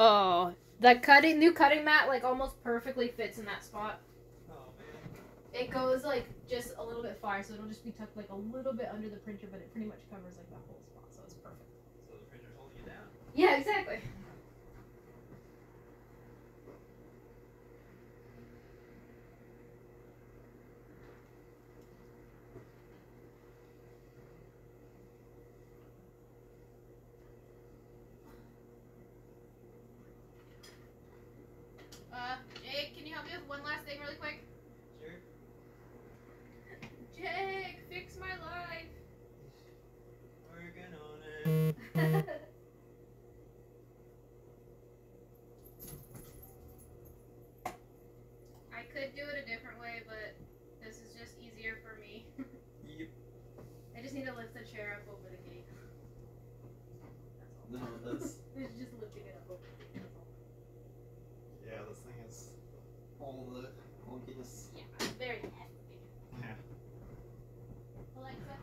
Oh, the new cutting mat like almost perfectly fits in that spot. Oh man. It goes like just a little bit far, so it'll just be tucked like a little bit under the printer, but it pretty much covers like that whole spot, so it's perfect. So the printer's holding you down. Yeah, exactly. Jake, can you help me with one last thing really quick? Sure. Jake, fix my life. Working on it. I could do it a different way, but this is just easier for me. Yep. I just need to lift the chair up over the gate. No, that's... It's just lifting it up over the gate, that's all. Yeah, this thing is all the clunkiness. Yeah, it's very hefty. Yeah. Alexa,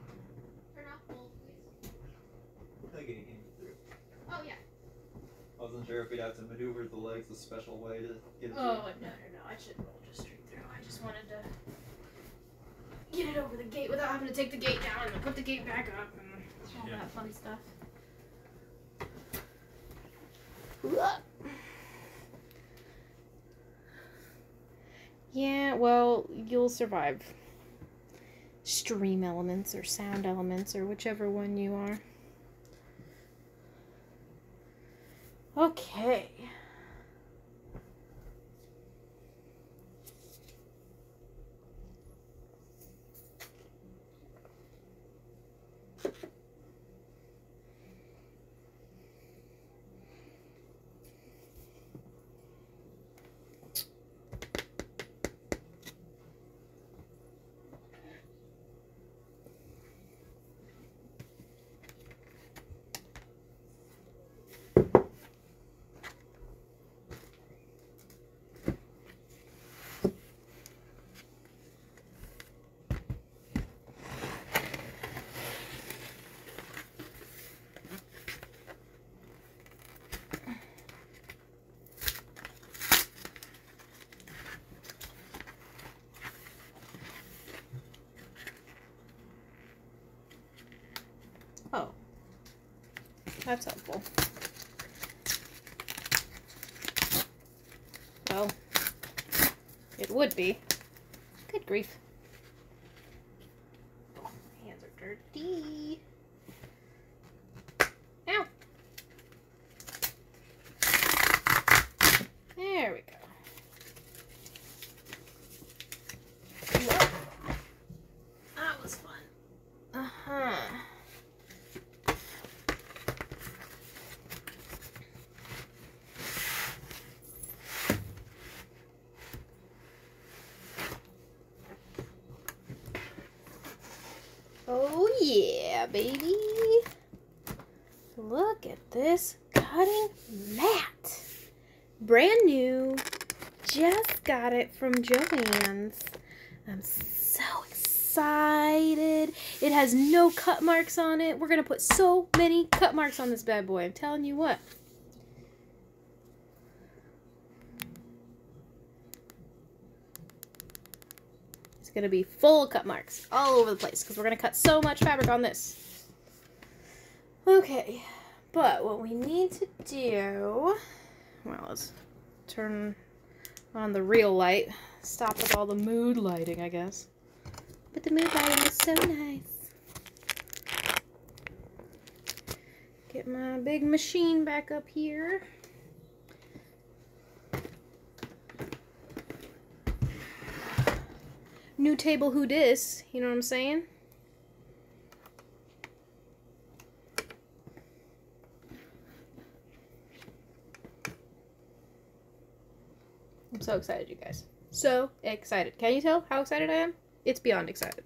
turn off bold, please. I can get through. Oh, yeah. I wasn't sure if we'd have to maneuver the legs a special way to get it through. Oh, no. I should roll just straight through. I just wanted to get it over the gate without having to take the gate down and then put the gate back up and all that fun stuff. Yeah, well, you'll survive. Stream elements or sound elements or whichever one you are. Okay. Oh, that's helpful. Well, it would be. Good grief. My hands are dirty. Ow! There we go. Whoa. That was fun. Uh-huh. Oh yeah, baby. Look at this cutting mat. Brand new. Just got it from Joann's. I'm so excited. It has no cut marks on it. We're going to put so many cut marks on this bad boy. I'm telling you what. Going to be full of cut marks all over the place because we're going to cut so much fabric on this. Okay, but what we need to do, well, let's turn on the real light. Stop with all the mood lighting, I guess. But the mood lighting is so nice. Get my big machine back up here. New table, who dis? You know what I'm saying? I'm so excited, you guys. So excited. Can you tell how excited I am? It's beyond excited.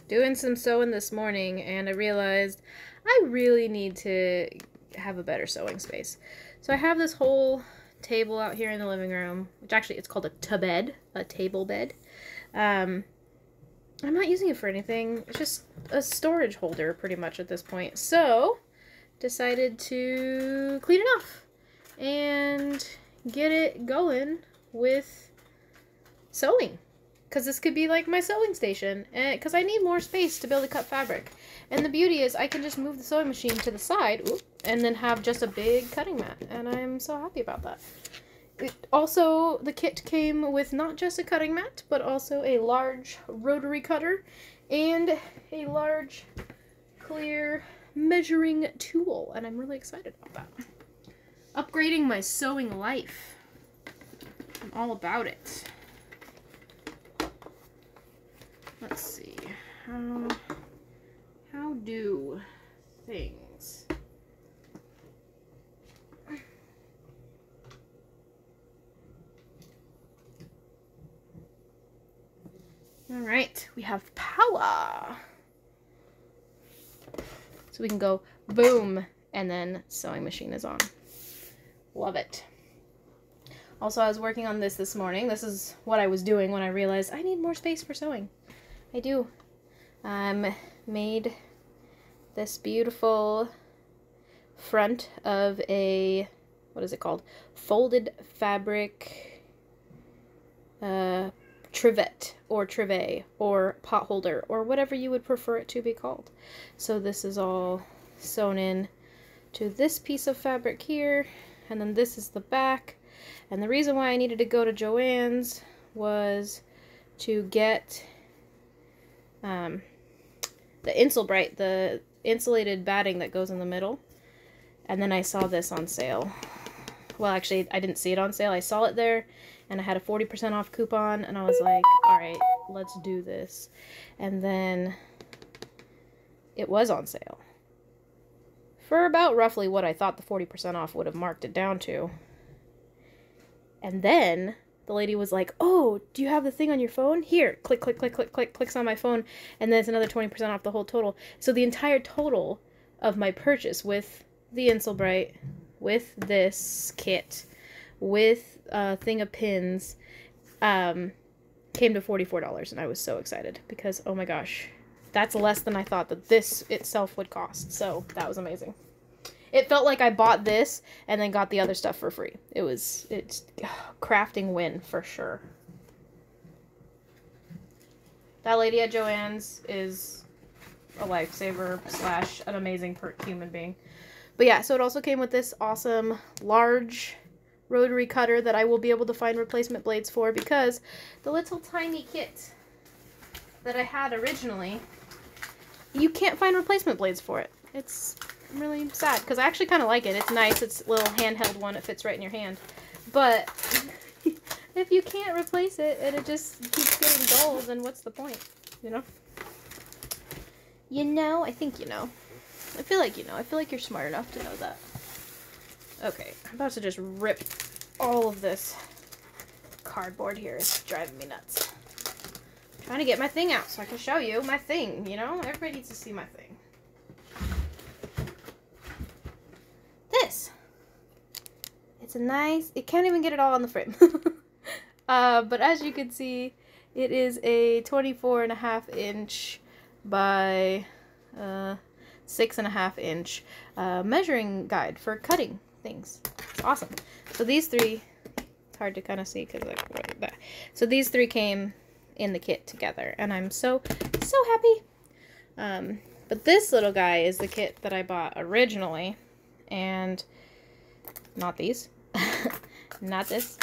Doing some sewing this morning, and I realized I really need to have a better sewing space. So I have this whole table out here in the living room, which actually it's called a table bed. I'm not using it for anything. It's just a storage holder pretty much at this point. So decided to clean it off and get it going with sewing. Because this could be like my sewing station. Because I need more space to be able to cut fabric. And the beauty is I can just move the sewing machine to the side and then have just a big cutting mat. And I'm so happy about that. Also, the kit came with not just a cutting mat, but also a large rotary cutter and a large clear measuring tool. And I'm really excited about that. Upgrading my sewing life. I'm all about it. Let's see, how do things? All right, we have power. So we can go boom, and then sewing machine is on. Love it. Also, I was working on this morning. This is what I was doing when I realized I need more space for sewing. I do. Made this beautiful front of a, what is it called? Folded fabric trivet or trivet or pot holder or whatever you would prefer it to be called. So this is all sewn in to this piece of fabric here, and then this is the back. And the reason why I needed to go to Joann's was to get the Insulbright, the insulated batting that goes in the middle. And then I saw this on sale. Well, actually, I didn't see it on sale. I saw it there, and I had a 40% off coupon, and I was like, all right, let's do this. And then it was on sale for about roughly what I thought the 40% off would have marked it down to. And then the lady was like, oh, do you have the thing on your phone? Here, click, click, click, click, click, clicks on my phone, and then it's another 20% off the whole total. So the entire total of my purchase with the Insulbright, with this kit, with a thing of pins, came to $44, and I was so excited because, oh my gosh, that's less than I thought that this itself would cost. So that was amazing. It felt like I bought this and then got the other stuff for free. It's crafting win for sure. That lady at Joann's is a lifesaver / an amazing human being. But yeah, so it also came with this awesome large rotary cutter that I will be able to find replacement blades for, because the little tiny kit that I had originally, you can't find replacement blades for it. It's really sad, because I actually kind of like it. It's nice. It's a little handheld one. It fits right in your hand. But if you can't replace it and it just keeps getting dull, then what's the point? You know? You know? I think you know. I feel like you know. I feel like you're smart enough to know that. Okay, I'm about to just rip all of this cardboard here. It's driving me nuts. I'm trying to get my thing out so I can show you my thing, you know? Everybody needs to see my thing. This. It's a nice, it can't even get it all on the frame. But as you can see, it is a 24.5 inch by 6.5 inch measuring guide for cutting things. It's awesome. So these three, it's hard to kind of see because like that. So these three came in the kit together, and I'm so happy. But this little guy is the kit that I bought originally, and not these, not this,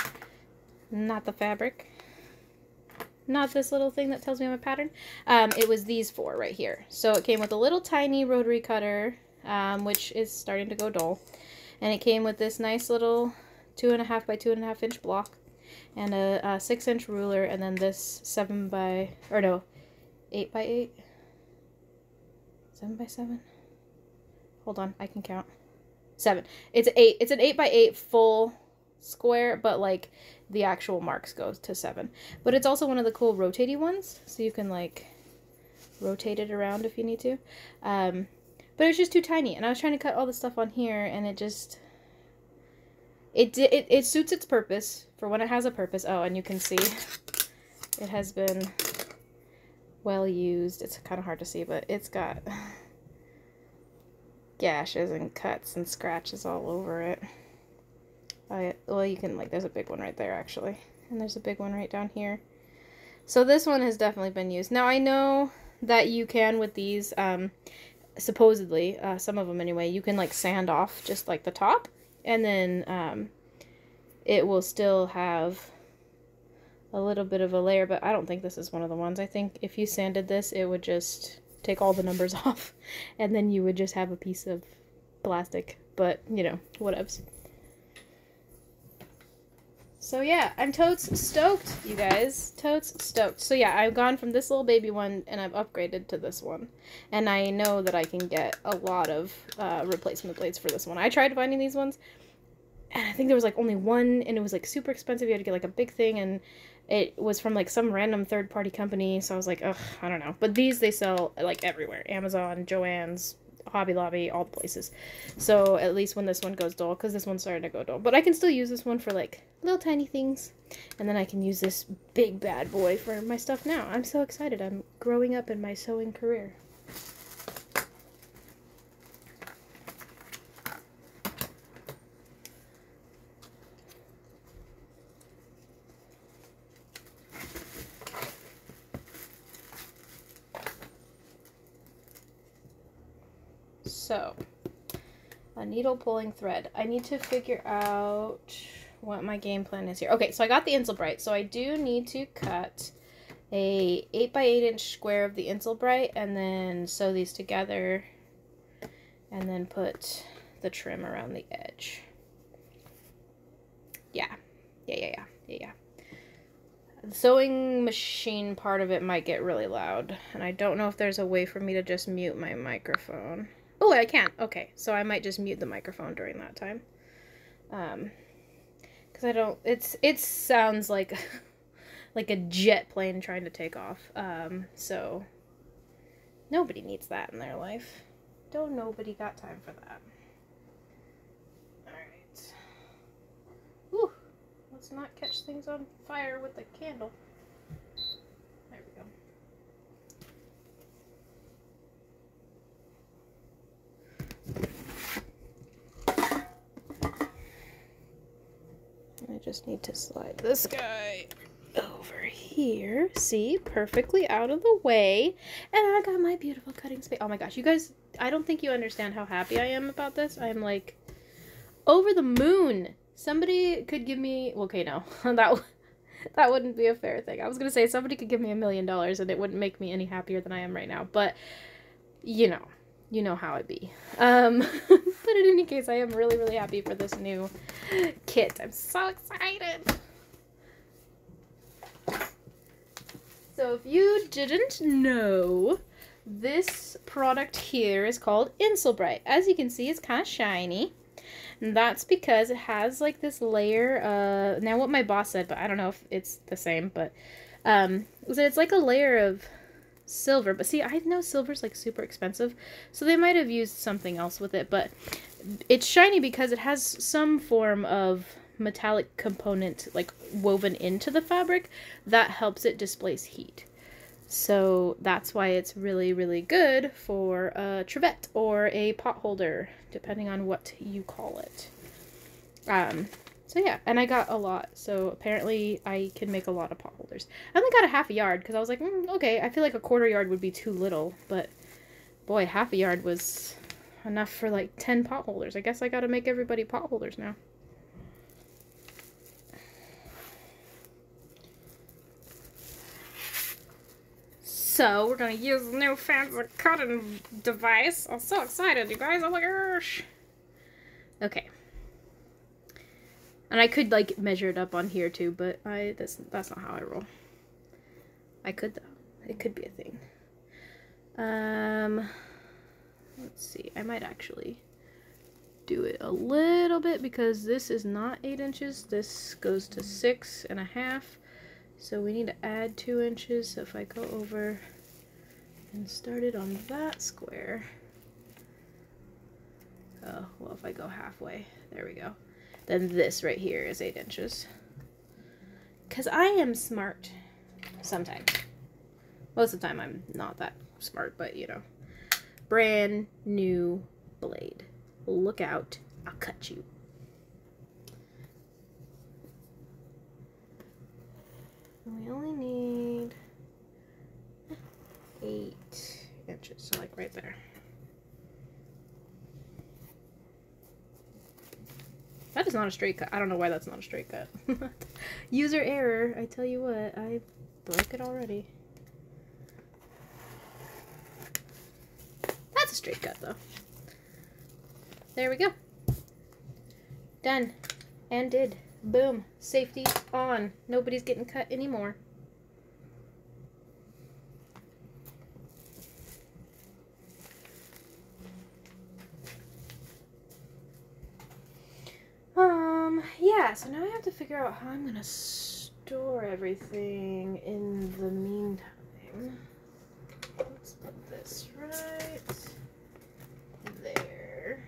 not the fabric, not this little thing that tells me I'm a pattern. It was these four right here. So it came with a little tiny rotary cutter, which is starting to go dull. And it came with this nice little 2.5 by 2.5 inch block and a 6-inch ruler, and then this 8 by 8, 7 by 7. hold on, I can count. 7. It's 8. It's an 8 by 8 full square, but like the actual marks go to 7. But it's also one of the cool rotating ones, so you can like rotate it around if you need to. But it's just too tiny, and I was trying to cut all the stuff on here, and it just it suits its purpose for when it has a purpose. Oh, and you can see it has been well used. It's kind of hard to see, but it's got gashes and cuts and scratches all over it. Well, you can, like, there's a big one right there, actually. And there's a big one right down here. So this one has definitely been used. Now, I know that you can, with these, supposedly, some of them anyway, you can, like, sand off just, like, the top. And then, it will still have a little bit of a layer, but I don't think this is one of the ones. I think if you sanded this, it would just take all the numbers off, and then you would just have a piece of plastic, but, you know, whatevs. So yeah, I'm totes stoked, you guys. Totes stoked. So yeah, I've gone from this little baby one, and I've upgraded to this one. And I know that I can get a lot of replacement blades for this one. I tried finding these ones, and I think there was like only one, and it was like super expensive. You had to get like a big thing, and it was from like some random third-party company, so I was like, ugh, I don't know. But these, they sell like everywhere. Amazon, Joann's, Hobby Lobby, all the places. So at least when this one goes dull, because this one's starting to go dull. But I can still use this one for like little tiny things. And then I can use this big bad boy for my stuff now. I'm so excited. I'm growing up in my sewing career. So, a needle pulling thread. I need to figure out what my game plan is here. Okay, so I got the Insulbright. So I do need to cut a 8 by 8 inch square of the Insulbright and then sew these together and then put the trim around the edge. Yeah. The sewing machine part of it might get really loud, and I don't know if there's a way for me to just mute my microphone. Oh, I can. Okay, so I might just mute the microphone during that time. Because I don't, it sounds like like a jet plane trying to take off. So nobody needs that in their life. Don't nobody got time for that. Alright. Whew. Let's not catch things on fire with the candle. There we go. I just need to slide this guy over here. See? Perfectly out of the way. And I got my beautiful cutting space. Oh my gosh, you guys, I don't think you understand how happy I am about this. I'm like over the moon. Somebody could give me, well, okay, no. That wouldn't be a fair thing. I was going to say somebody could give me $1 million and it wouldn't make me any happier than I am right now. But, you know how it be. But in any case, I am really, really happy for this new kit. I'm so excited. So if you didn't know, this product here is called Insulbright. As you can see, it's kind of shiny. And that's because it has like this layer, now what my boss said, but I don't know if it's the same, but it's like a layer of silver. But see, I know silver's like super expensive, so they might have used something else with it, but it's shiny because it has some form of metallic component like woven into the fabric that helps it displace heat. So that's why it's really, really good for a trivet or a pot holder, depending on what you call it. So yeah, and I got a lot. So apparently I can make a lot of pot holders. I only got a half a yard because I was like, okay, I feel like a quarter yard would be too little, but boy, half a yard was enough for like 10 pot holders. I guess I gotta make everybody pot holders now. So, we're gonna use the new fancy cutting device. I'm so excited, you guys. Oh my gosh. Okay. And I could, like, measure it up on here, too, but that's not how I roll. I could, though. It could be a thing. let's see, I might actually do it a little bit because this is not 8 inches. This goes to 6.5. So we need to add 2 inches. So if I go over and start it on that square. Oh, well, if I go halfway, there we go. Then this right here is 8 inches. Because I am smart sometimes. Most of the time I'm not that smart, but you know. Brand new blade. Look out, I'll cut you. We only need 8 inches, so like right there. That is not a straight cut. I don't know why that's not a straight cut. User error. I tell you what, I broke it already. That's a straight cut though. There we go. Done. And did. Boom. Safety on. Nobody's getting cut anymore. Yeah, so now I have to figure out how I'm gonna store everything in the meantime. Let's put this right there.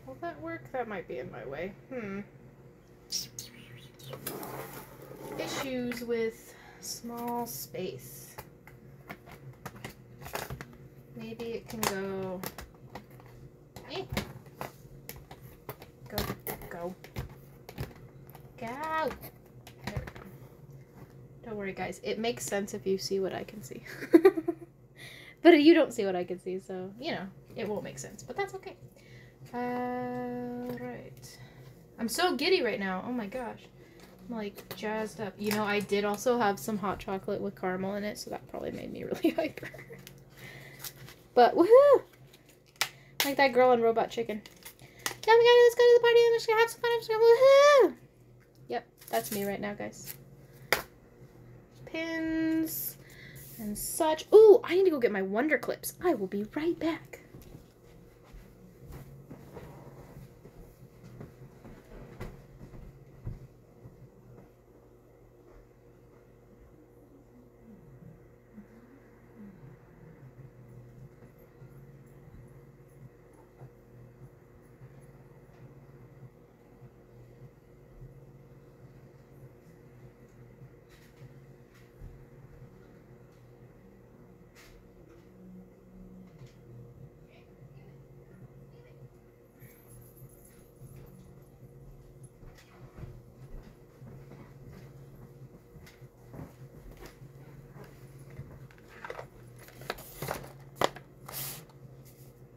Will that work? That might be in my way. Issues with small space. Maybe it can go. Eh. Go. Go. Go. There we go. Don't worry, guys. It makes sense if you see what I can see. But you don't see what I can see, so, you know, it won't make sense. But that's okay. Right. I'm so giddy right now. Oh my gosh. I'm like jazzed up. You know, I did also have some hot chocolate with caramel in it, so that probably made me really hyper. But woohoo! Like that girl in Robot Chicken. Yeah, let's go to the party. I'm just gonna have some fun. I'm just gonna woohoo! Yep, that's me right now, guys. Pins and such. Ooh, I need to go get my Wonder Clips. I will be right back.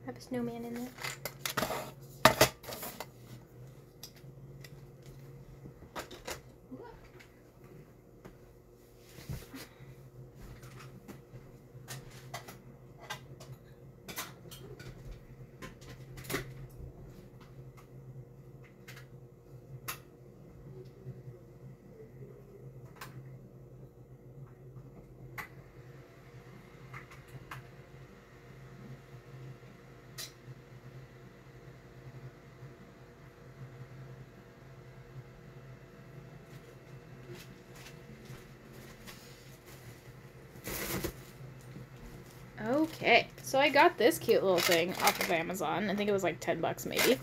Have a snowman in there. Okay, so I got this cute little thing off of Amazon. I think it was like 10 bucks maybe.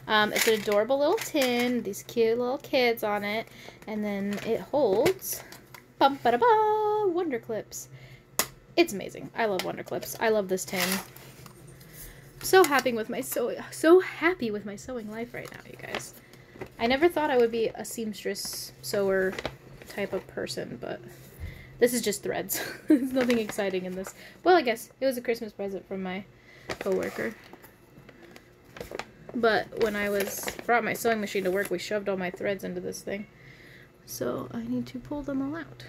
It's an adorable little tin, these cute little kids on it, and then it holds bum-ba-da-ba, Wonder Clips. It's amazing. I love Wonder Clips. I love this tin. So happy with my happy with my sewing life right now, you guys. I never thought I would be a seamstress sewer type of person, but this is just threads. There's nothing exciting in this. Well, I guess it was a Christmas present from my coworker. But when I brought my sewing machine to work, we shoved all my threads into this thing. So I need to pull them all out.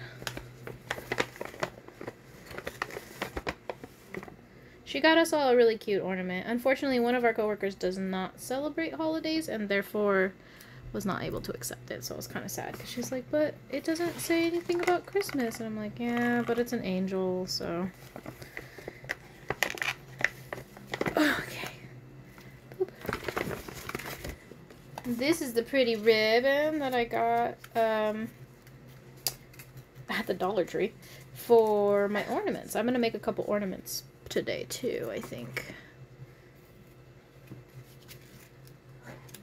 She got us all a really cute ornament. Unfortunately, one of our coworkers does not celebrate holidays and therefore was not able to accept it, so I was kind of sad because she's like, but it doesn't say anything about Christmas, and I'm like, yeah, but it's an angel, so okay. This is the pretty ribbon that I got at the Dollar Tree for my ornaments. I'm going to make a couple ornaments today too, I think.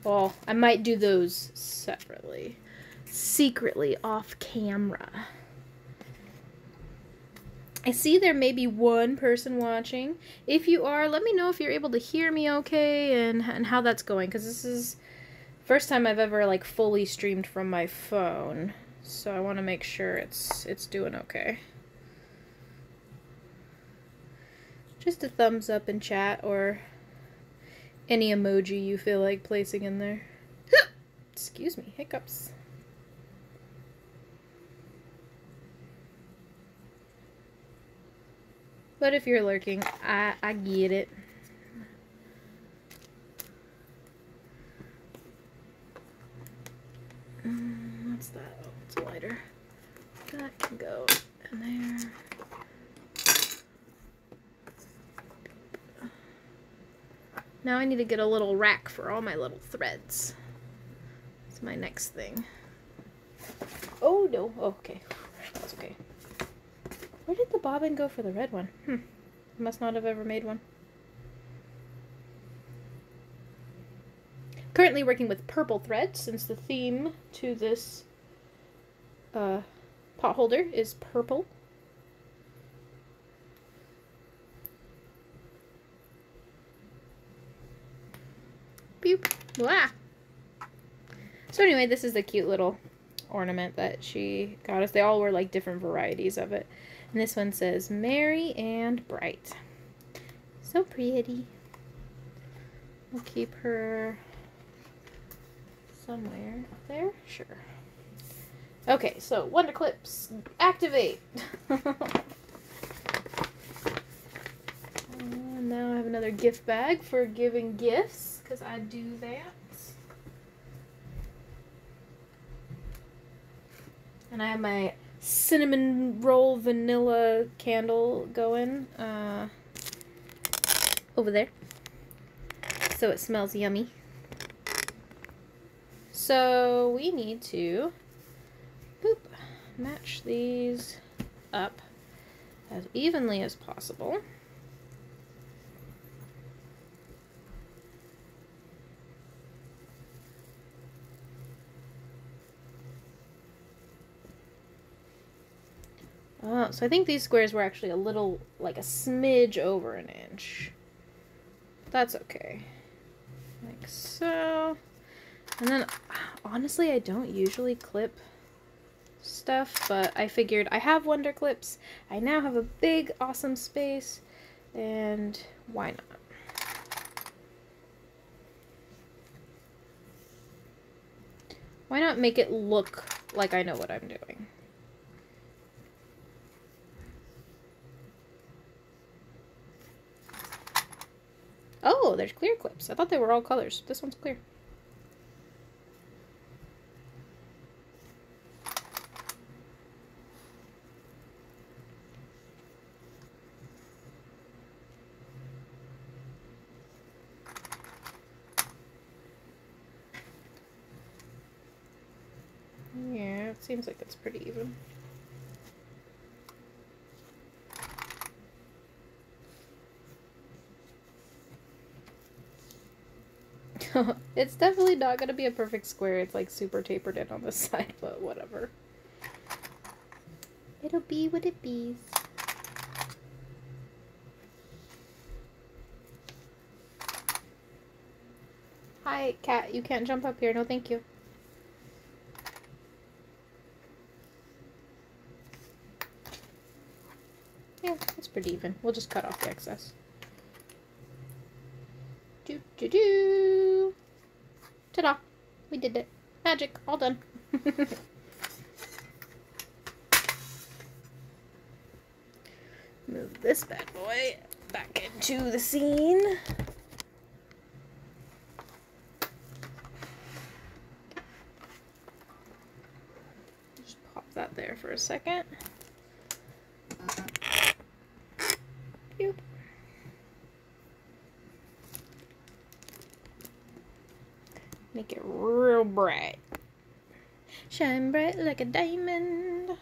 Well, I might do those separately. Secretly off camera. I see there may be one person watching. If you are, let me know if you're able to hear me okay and how that's going, because this is first time I've ever like fully streamed from my phone. So I want to make sure it's doing okay. Just a thumbs up in chat or any emoji you feel like placing in there. Excuse me, hiccups. But if you're lurking, I get it. What's that? Oh, it's a lighter. That can go in there. Now I need to get a little rack for all my little threads. That's my next thing. Oh, no. Oh, okay. That's okay. Where did the bobbin go for the red one? I must not have ever made one. Currently working with purple thread since the theme to this pot holder is purple. Boop. Blah. So anyway, this is the cute little ornament that she got us. They all were like different varieties of it. And this one says, Merry and Bright. So pretty. We'll keep her somewhere up there. Sure. Okay, so Wonder Clips, activate. And now I have another gift bag for giving gifts, because I do that. And I have my cinnamon roll vanilla candle going over there, so it smells yummy. So we need to match these up as evenly as possible. Oh, so I think these squares were actually a little, like a smidge over an inch. That's okay. Like so. And then, honestly, I don't usually clip stuff, but I figured I have Wonder Clips. I now have a big, awesome space, and why not? Why not make it look like I know what I'm doing? Oh, there's clear clips. I thought they were all colors. This one's clear. Yeah, it seems like it's pretty even. It's definitely not going to be a perfect square. It's like super tapered in on the side, but whatever. It'll be what it be. Hi, cat. You can't jump up here. No, thank you. Yeah, it's pretty even. We'll just cut off the excess. Do-do-do. Ta-da. We did it. Magic. All done. Move this bad boy back into the scene. Just pop that there for a second. Boop. Make it real bright. Shine bright like a diamond.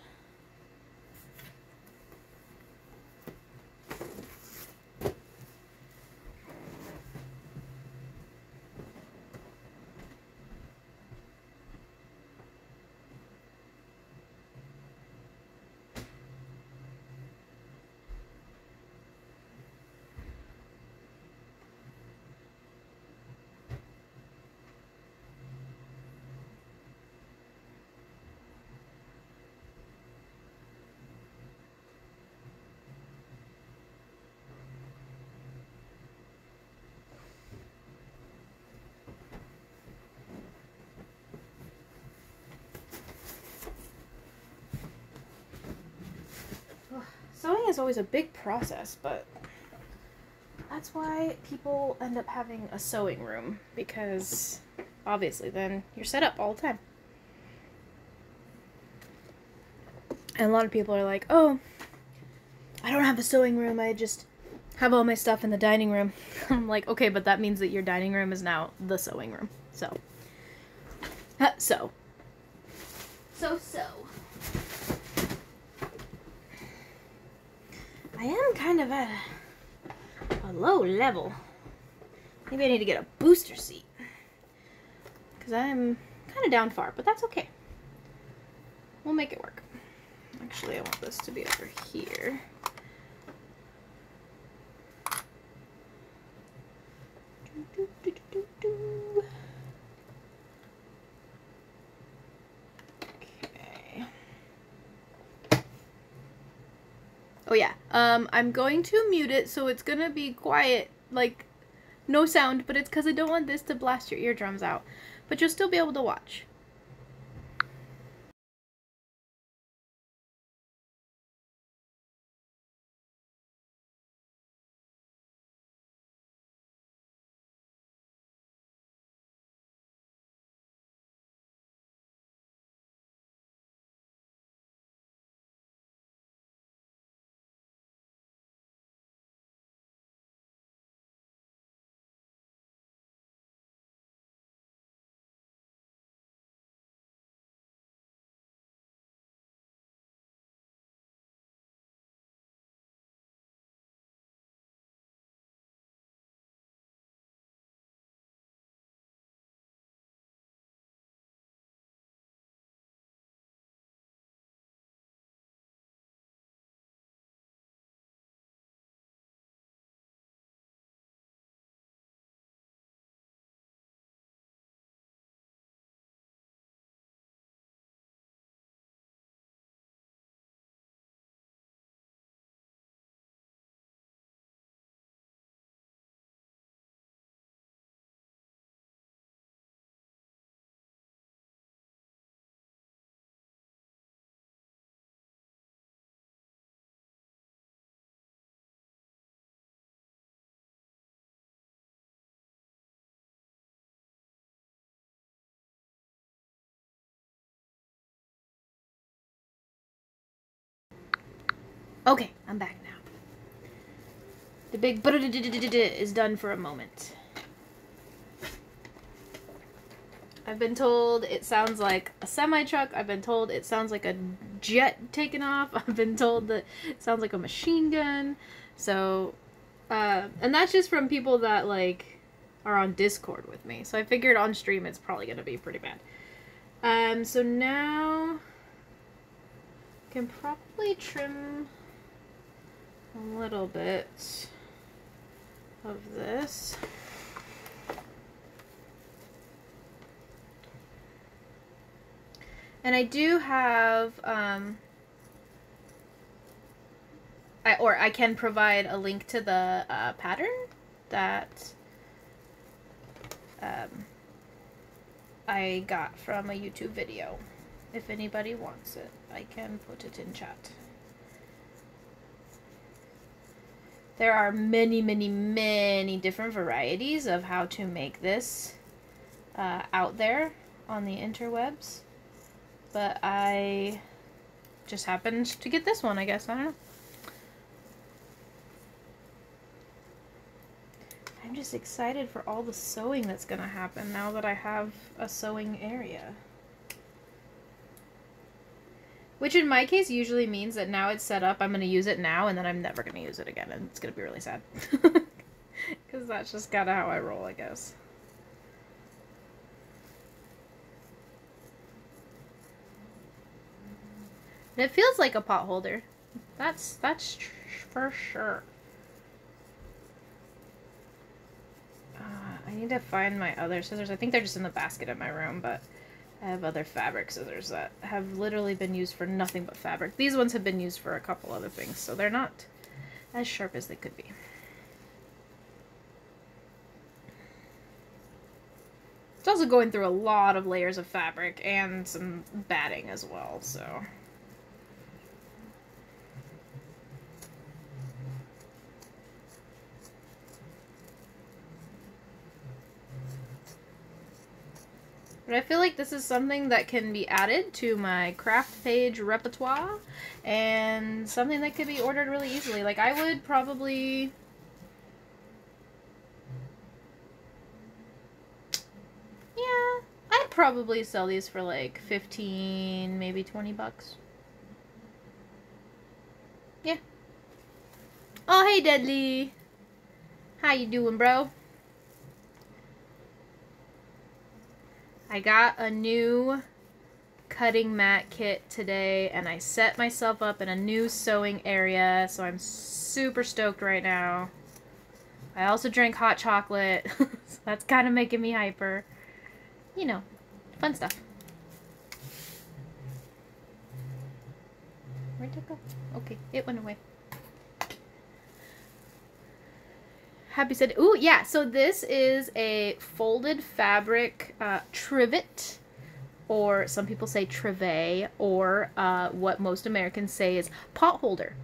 Sewing is always a big process, but that's why people end up having a sewing room, because obviously then you're set up all the time. And a lot of people are like, oh, I don't have a sewing room, I just have all my stuff in the dining room. I'm like, okay, but that means that your dining room is now the sewing room. So. I am kind of at a low level. Maybe I need to get a booster seat, because I'm kind of down far, but that's okay. We'll make it work. Actually, I want this to be over here. Oh yeah, I'm going to mute it, so it's gonna be quiet, like, no sound, but it's because I don't want this to blast your eardrums out. But you'll still be able to watch. Okay, I'm back now. The big is done for a moment. I've been told it sounds like a semi-truck. I've been told it sounds like a jet taking off. I've been told that it sounds like a machine gun. So, and that's just from people that, like, are on Discord with me. So I figured on stream it's probably going to be pretty bad. So now I can probably trim a little bit of this. And I do have, I can provide a link to the pattern that I got from a YouTube video. If anybody wants it, I can put it in chat. There are many, many, many different varieties of how to make this out there on the interwebs. But I just happened to get this one, I guess. I don't know. I'm just excited for all the sewing that's gonna happen now that I have a sewing area. Which in my case usually means that now it's set up, I'm gonna use it now, and then I'm never gonna use it again, and it's gonna be really sad. Because that's just kinda how I roll, I guess. And it feels like a pot holder. That's for sure. I need to find my other scissors. I think they're just in the basket in my room, but I have other fabric scissors that have literally been used for nothing but fabric. These ones have been used for a couple other things, so they're not as sharp as they could be. It's also going through a lot of layers of fabric and some batting as well, so... But I feel like this is something that can be added to my craft page repertoire and something that could be ordered really easily. Like, I would probably... Yeah, I'd probably sell these for like 15, maybe 20 bucks. Yeah. Oh, hey, Deadly. How you doing, bro? I got a new cutting mat kit today, and I set myself up in a new sewing area, so I'm super stoked right now. I also drank hot chocolate, so that's kind of making me hyper. You know, fun stuff. Where'd it go? Okay, it went away. Happy said, ooh, yeah, so this is a folded fabric trivet, or some people say trivet, or what most Americans say is pot holder.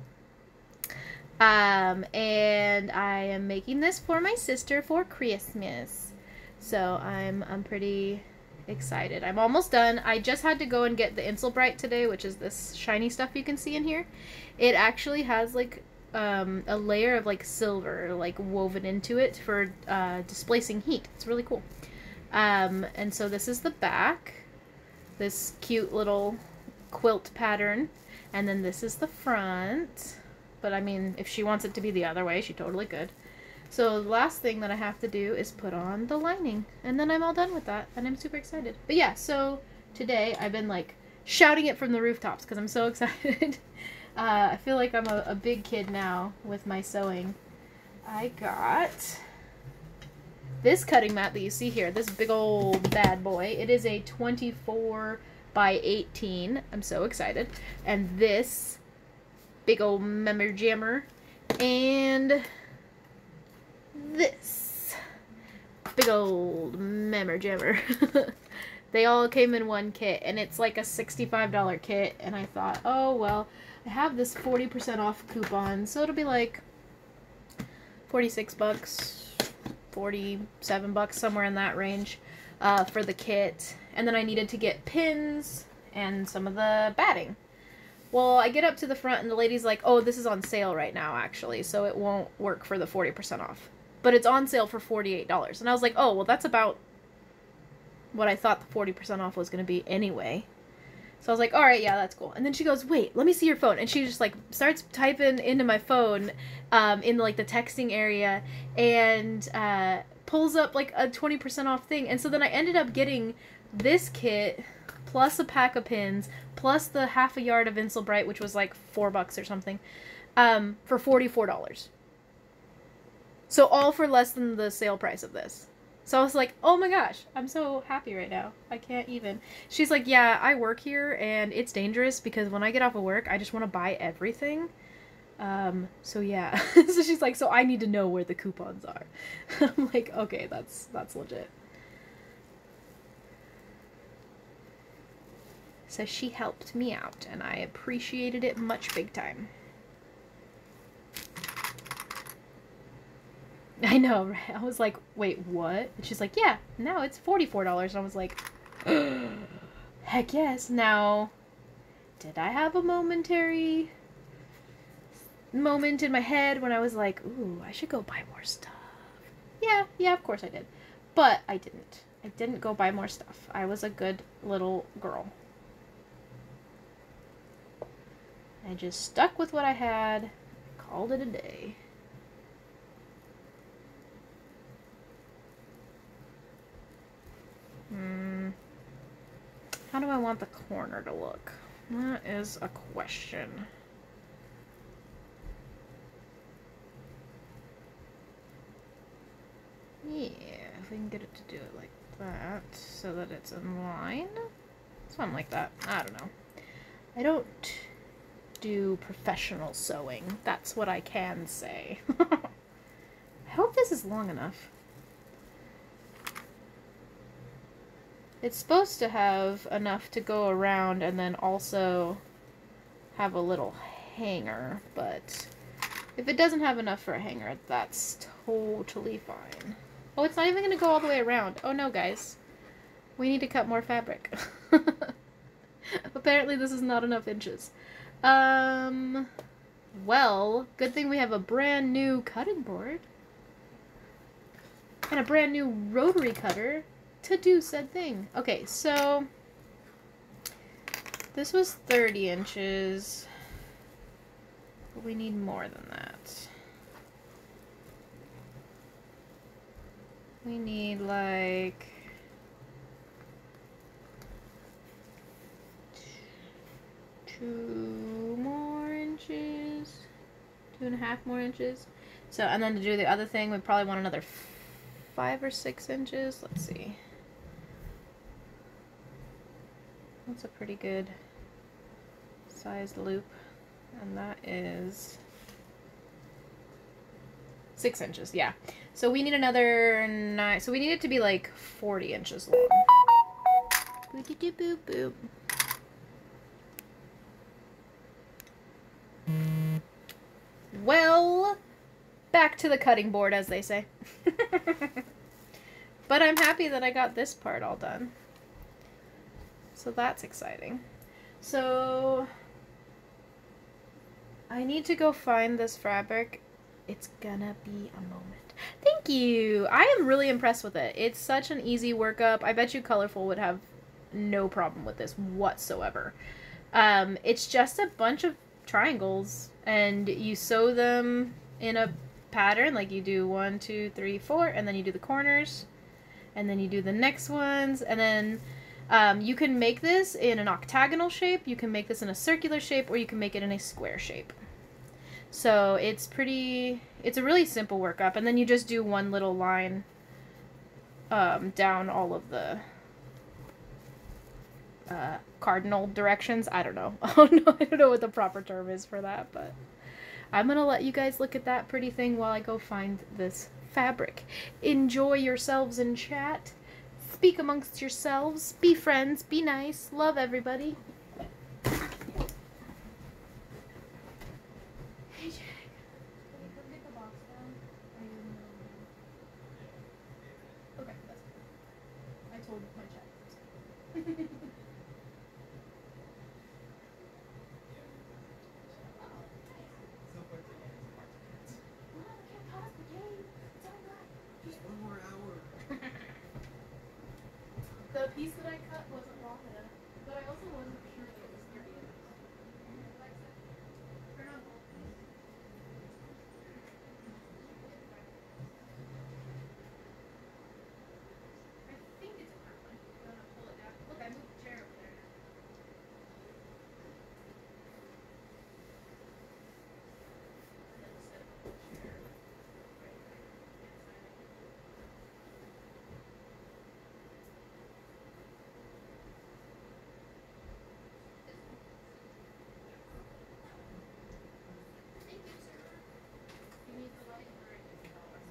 And I am making this for my sister for Christmas. So I'm pretty excited. I'm almost done. I just had to go and get the Insulbright today, which is this shiny stuff you can see in here. It actually has like a layer of like silver like woven into it for displacing heat. It's really cool. And so this is the back, this cute little quilt pattern, and then this is the front. But I mean, if she wants it to be the other way, she totally could. So the last thing that I have to do is put on the lining, and then I'm all done with that, and I'm super excited. But yeah, so today I've been like shouting it from the rooftops because I'm so excited. I feel like I'm a big kid now with my sewing. I got this cutting mat that you see here, this big old bad boy. It is a 24 by 18. I'm so excited. And this big old member jammer. And this big old member jammer. They all came in one kit, and it's like a $65 kit. And I thought, oh, well, I have this 40% off coupon, so it'll be like 46 bucks, 47 bucks, somewhere in that range for the kit. And then I needed to get pins and some of the batting. Well, I get up to the front and the lady's like, oh, this is on sale right now, actually, so it won't work for the 40% off. But it's on sale for $48. And I was like, oh, well, that's about what I thought the 40% off was going to be anyway. So I was like, all right, yeah, that's cool. And then she goes, wait, let me see your phone. And she just like starts typing into my phone in like the texting area and pulls up like a 20% off thing. And so then I ended up getting this kit plus a pack of pins plus the half a yard of Insulbright, which was like $4 or something, for $44. So all for less than the sale price of this. So I was like, oh my gosh, I'm so happy right now. I can't even. She's like, yeah, I work here and it's dangerous because when I get off of work, I just want to buy everything. So yeah. So she's like, so I need to know where the coupons are. I'm like, okay, that's legit. So she helped me out and I appreciated it much big time. I know, right? I was like, wait, what? And she's like, yeah, now it's $44. And I was like, heck yes. Now, did I have a momentary moment in my head when I was like, ooh, I should go buy more stuff? Yeah, of course I did. But I didn't. I didn't go buy more stuff. I was a good little girl. I just stuck with what I had, called it a day. How do I want the corner to look? That is a question. Yeah, if we can get it to do it like that, so that it's in line. Something like that. I don't know. I don't do professional sewing. That's what I can say. I hope this is long enough. It's supposed to have enough to go around and then also have a little hanger, but if it doesn't have enough for a hanger, that's totally fine. Oh, it's not even going to go all the way around. Oh no, guys. We need to cut more fabric. Apparently this is not enough inches. Well, good thing we have a brand new cutting board. And a brand new rotary cutter to do said thing. Okay, so this was 30 inches. But we need more than that. We need like 2 more inches, 2.5 more inches. So, and then to do the other thing, we probably want another 5 or 6 inches. Let's see. That's a pretty good sized loop. And that is 6 inches, yeah. So we need another 9. So we need it to be like 40 inches long. Boop, boop, boop. Well, back to the cutting board, as they say. But I'm happy that I got this part all done. So that's exciting. So I need to go find this fabric. It's gonna be a moment. Thank you! I am really impressed with it. It's such an easy workup. I bet you Colorful would have no problem with this whatsoever. It's just a bunch of triangles, and you sew them in a pattern, like you do 1, 2, 3, 4, and then you do the corners, and then you do the next ones, and then you can make this in an octagonal shape, you can make this in a circular shape, or you can make it in a square shape. So it's a really simple workup, and then you just do one little line down all of the cardinal directions. I don't know. I don't know what the proper term is for that, but I'm gonna let you guys look at that pretty thing while I go find this fabric. Enjoy yourselves in chat. Speak amongst yourselves. Be friends. Be nice. Love everybody. Hey, Jack. Can you come get the box down? Okay, that's good. I told my chat. The piece that I cut wasn't long enough, but I also wasn't sure that it was 30 inches. Turn on both, please. I think it's a front one. I'm gonna pull it down. Look, I moved the chair over there now. And then set up the chair right there. Thank you, sir. You need the light or anything else?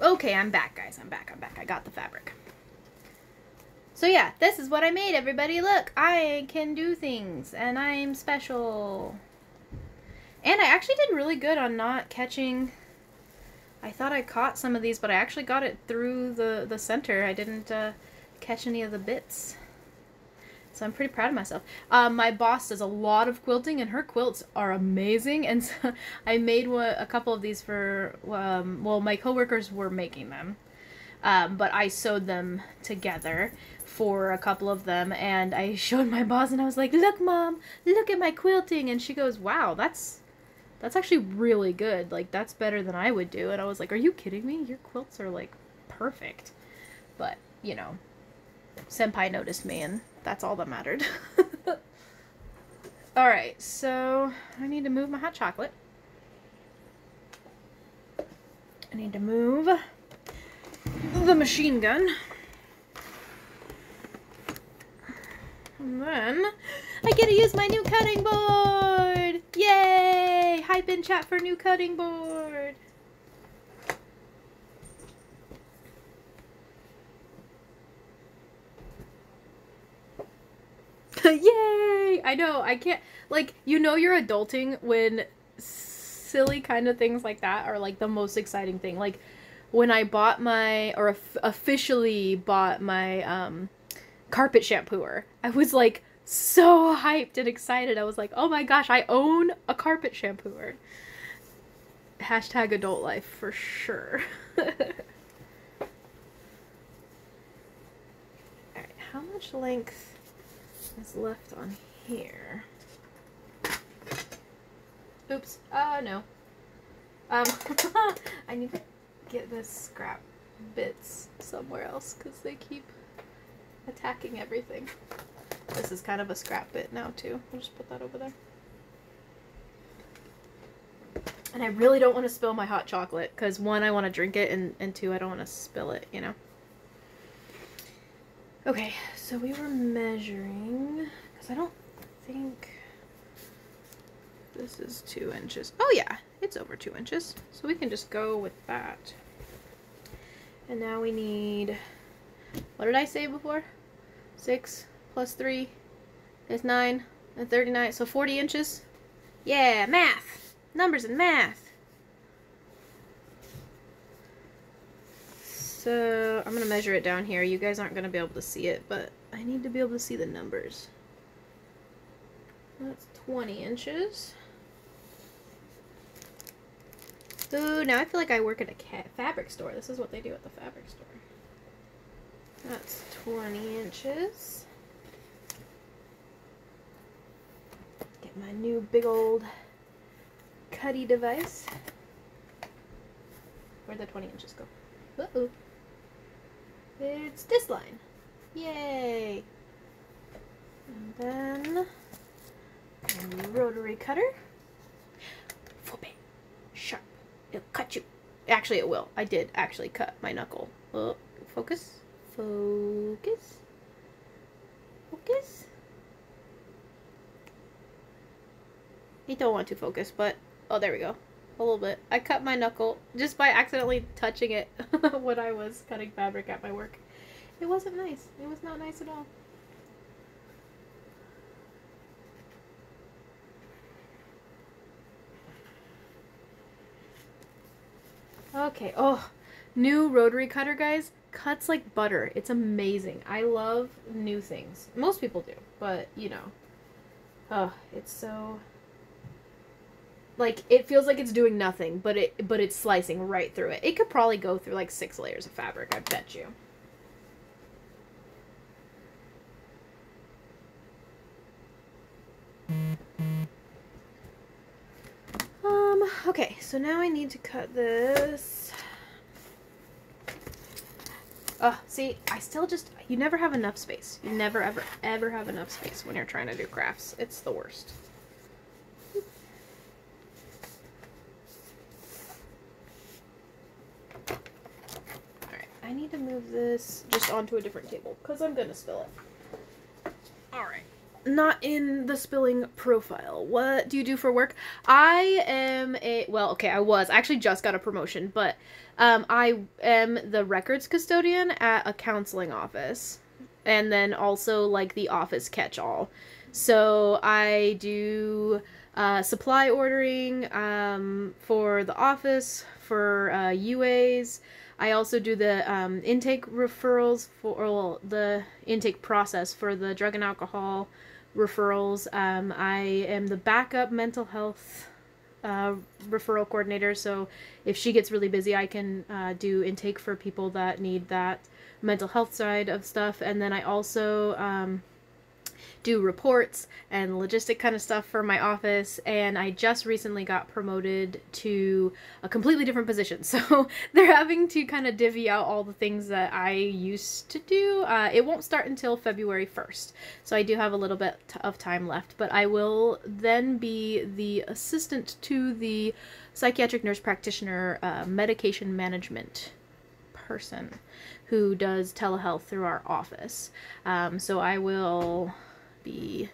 Okay, I'm back, guys. I'm back. I got the fabric. So yeah, this is what I made, everybody. Look, I can do things, and I'm special. And I actually did really good on not catching... I thought I caught some of these, but I actually got it through the center. I didn't catch any of the bits. So I'm pretty proud of myself. My boss does a lot of quilting, and her quilts are amazing. And so I made a couple of these for, well, my coworkers were making them. But I sewed them together for a couple of them, and I showed my boss, and I was like, "Look, Mom, look at my quilting." And she goes, "Wow, that's actually really good. Like, that's better than I would do." And I was like, "Are you kidding me? Your quilts are, like, perfect." But, you know, Senpai noticed me, and that's all that mattered. Alright, so I need to move my hot chocolate. I need to move the machine gun. And then I get to use my new cutting board! Yay! Hype in chat for new cutting board! Yay! I know, I can't, like, you know you're adulting when silly kind of things like that are, like, the most exciting thing. Like, when I bought my, or officially bought my, carpet shampooer, I was, like, so hyped and excited. I was like, oh my gosh, I own a carpet shampooer. Hashtag adult life, for sure. Alright, how much length is left on here? Oops. No. I need to get this scrap bits somewhere else because they keep attacking everything. This is kind of a scrap bit now too. I'll just put that over there. And I really don't want to spill my hot chocolate because one, I want to drink it, and two, I don't want to spill it, you know. Okay, so we were measuring, because I don't think this is 2 inches. Oh yeah, it's over 2 inches. So we can just go with that. And now we need, what did I say before? 6 plus 3 is 9, and 39, so 40 inches. Yeah, math! Numbers and math! So, I'm going to measure it down here. You guys aren't going to be able to see it, but I need to be able to see the numbers. That's 20 inches. Ooh, now I feel like I work at a fabric store. This is what they do at the fabric store. That's 20 inches. Get my new big old cutty device. Where'd the 20 inches go? Uh-oh. It's this line. Yay! And then a rotary cutter. Fobe. Sharp. It'll cut you. Actually, it will. I did actually cut my knuckle. Oh, focus. Focus. Focus. I don't want to focus, but oh, there we go. A little bit. I cut my knuckle just by accidentally touching it when I was cutting fabric at my work. It wasn't nice. It was not nice at all. Okay. Oh, new rotary cutter, guys. Cuts like butter. It's amazing. I love new things. Most people do, but you know. Oh, it's so... like, it feels like it's doing nothing, but it's slicing right through it. It could probably go through like 6 layers of fabric, I bet you. Okay, so now I need to cut this. See, I still just, you never have enough space. You never, ever, ever have enough space when you're trying to do crafts. It's the worst. I need to move this just onto a different table because I'm going to spill it. Alright. Not in the spilling profile. What do you do for work? I am a, well, okay, I actually just got a promotion, but I am the records custodian at a counseling office. And then also like the office catch-all. So I do supply ordering for the office, for UAs. I also do the intake referrals or the intake process for the drug and alcohol referrals. I am the backup mental health referral coordinator, so if she gets really busy, I can do intake for people that need that mental health side of stuff. And then I also do reports and logistic kind of stuff for my office, and I just recently got promoted to a completely different position, so they're having to kind of divvy out all the things that I used to do. It won't start until February 1st, so I do have a little bit of time left, but I will then be the assistant to the psychiatric nurse practitioner medication management person who does telehealth through our office. So I will be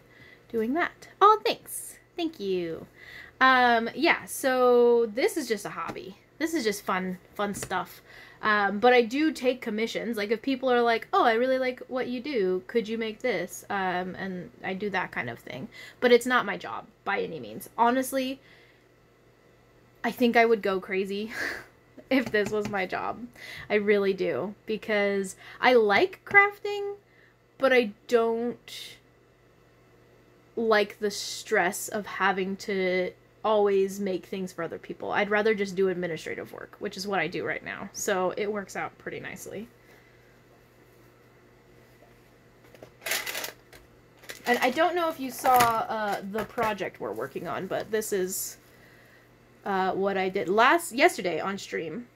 doing that. Oh, thanks. Thank you. Yeah, so this is just a hobby. This is just fun stuff. But I do take commissions. Like if people are like, oh, I really like what you do, could you make this? And I do that kind of thing. But it's not my job by any means. Honestly, I think I would go crazy if this was my job. I really do. Because I like crafting, but I don't like the stress of having to always make things for other people. I'd rather just do administrative work, which is what I do right now. So it works out pretty nicely. And I don't know if you saw the project we're working on, but this is what I did yesterday on stream.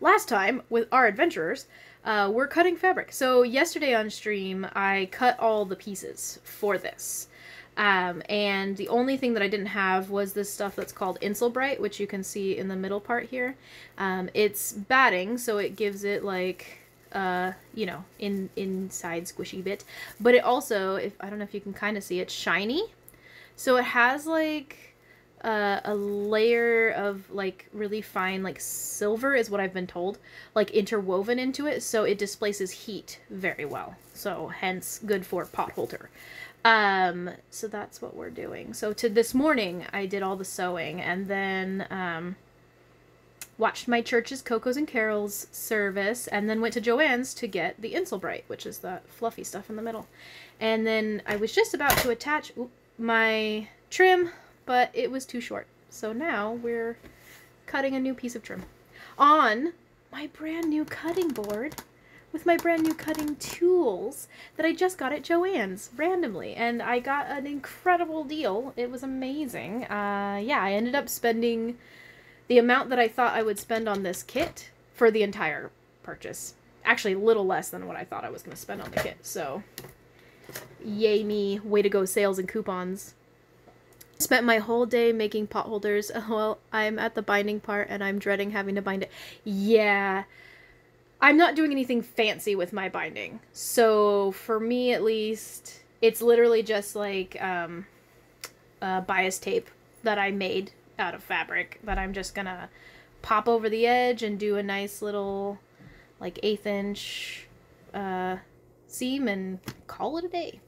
Last time with our adventurers, we're cutting fabric. So yesterday on stream, I cut all the pieces for this. And the only thing that I didn't have was this stuff that's called Insulbright, which you can see in the middle part here. It's batting, so it gives it like, you know, inside squishy bit. But it also, I don't know if you can kind of see, it's shiny. So it has like a layer of like really fine like silver is what I've been told, like interwoven into it, so it displaces heat very well, so hence good for pot holder. So that's what we're doing. So to this morning I did all the sewing, and then watched my church's Cocos and Carols service, and then went to Joann's to get the Insulbright, which is the fluffy stuff in the middle. And then I was just about to attach my trim, but it was too short. So now we're cutting a new piece of trim on my brand new cutting board with my brand new cutting tools that I just got at Joann's randomly. And I got an incredible deal. It was amazing. Yeah, I ended up spending the amount that I thought I would spend on this kit for the entire purchase. Actually, a little less than what I thought I was going to spend on the kit. So, yay me. Way to go, sales and coupons. Spent my whole day making pot holders. Well, I'm at the binding part and I'm dreading having to bind it. Yeah, I'm not doing anything fancy with my binding. So for me at least, it's literally just like bias tape that I made out of fabric that I'm just gonna pop over the edge and do a nice little like 1/8 inch seam and call it a day.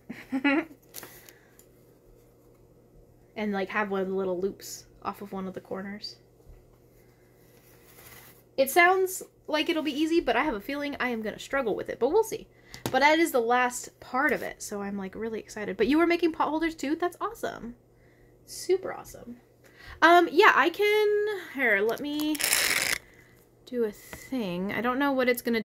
And like have one of the little loops off of one of the corners. It sounds like it'll be easy, but I have a feeling I am going to struggle with it, but we'll see. But that is the last part of it, so I'm like really excited. But you were making pot holders too? That's awesome. Super awesome. Yeah, I can, here, let me do a thing. I don't know what it's going to